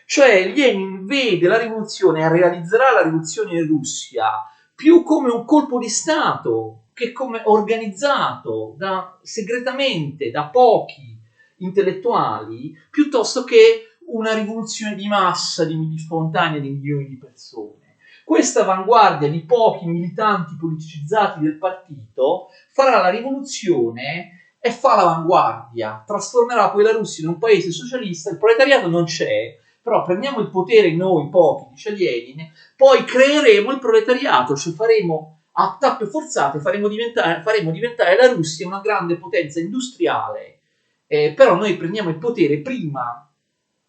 Cioè Lenin vede la rivoluzione, realizzerà la rivoluzione in Russia più come un colpo di Stato che come organizzato segretamente da pochi intellettuali, piuttosto che una rivoluzione di massa, di spontanea, di milioni di persone. Questa avanguardia di pochi militanti politicizzati del partito farà la rivoluzione e fa l'avanguardia, trasformerà poi la Russia in un paese socialista, il proletariato non c'è, però prendiamo il potere noi pochi, dice Lenin, poi creeremo il proletariato, cioè faremo a tappe forzate, faremo diventare la Russia una grande potenza industriale, però noi prendiamo il potere prima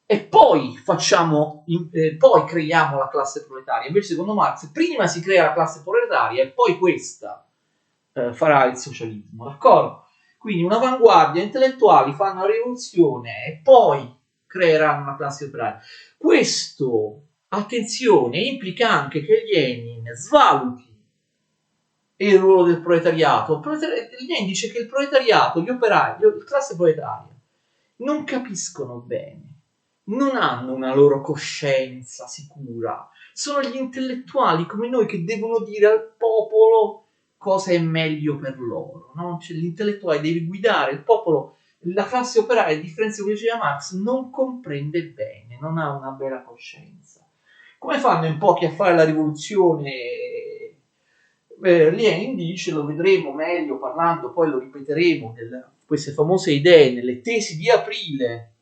e poi poi creiamo la classe proletaria. Invece secondo Marx prima si crea la classe proletaria e poi questa farà il socialismo, d'accordo? Quindi un'avanguardia, intellettuali fanno la rivoluzione e poi creeranno una classe operaia. Questo, attenzione, implica anche che Lenin svaluti il ruolo del proletariato. Lenin dice che il proletariato, gli operai, la classe proletaria, non capiscono bene, non hanno una loro coscienza sicura, sono gli intellettuali come noi che devono dire al popolo cosa è meglio per loro, no? Cioè, l'intellettuale deve guidare il popolo. La classe operaria, a differenza di quello che diceva Marx, non comprende bene, non ha una bella coscienza. Come fanno in pochi a fare la rivoluzione? Lenin dice, lo vedremo meglio parlando, poi lo ripeteremo, queste famose idee nelle tesi di aprile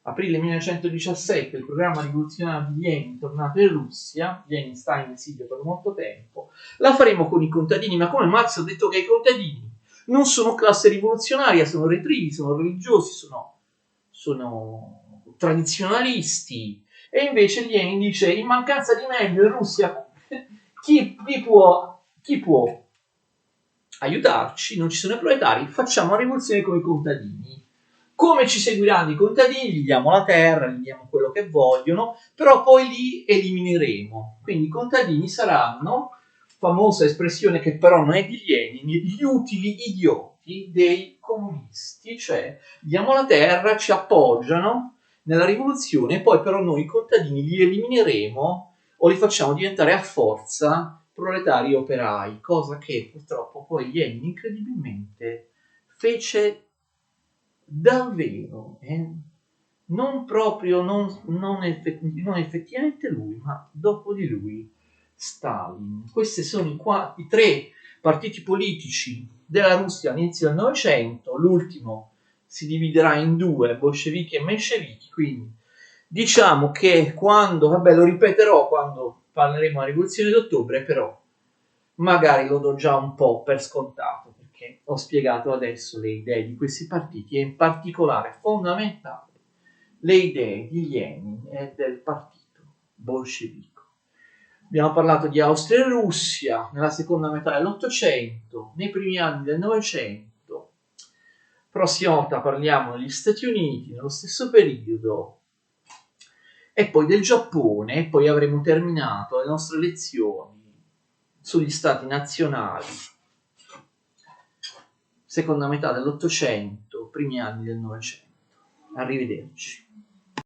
1917, il programma rivoluzionario di Lenin tornato in Russia. Lenin sta in esilio per molto tempo, la faremo con i contadini, ma come Marx ha detto che i contadini non sono classe rivoluzionaria, sono retrivi, sono religiosi, sono tradizionalisti, e invece Lenin dice, in mancanza di meglio in Russia chi può aiutarci? Non ci sono i proletari, facciamo una rivoluzione con i contadini. Come ci seguiranno i contadini? Gli diamo la terra, gli diamo quello che vogliono, però poi li elimineremo. Quindi i contadini saranno, famosa espressione che però non è di Lenin, gli utili idioti dei comunisti, cioè diamo la terra, ci appoggiano nella rivoluzione, poi però noi i contadini li elimineremo o li facciamo diventare a forza proletari operai, cosa che purtroppo poi Lenin incredibilmente fece davvero, non proprio, non effettivamente lui, ma dopo di lui Stalin. Questi sono i tre partiti politici della Russia all'inizio del Novecento, l'ultimo si dividerà in due, bolscevichi e menscevichi, quindi diciamo che quando, vabbè lo ripeterò quando parleremo della rivoluzione d'ottobre, però magari lo do già un po' per scontato, perché ho spiegato adesso le idee di questi partiti e in particolare fondamentale le idee di Lenin e del partito bolscevico. Abbiamo parlato di Austria e Russia nella seconda metà dell'Ottocento, nei primi anni del Novecento. Prossima volta parliamo degli Stati Uniti nello stesso periodo e poi del Giappone, e poi avremo terminato le nostre lezioni sugli stati nazionali, seconda metà dell'Ottocento, primi anni del Novecento. Arrivederci.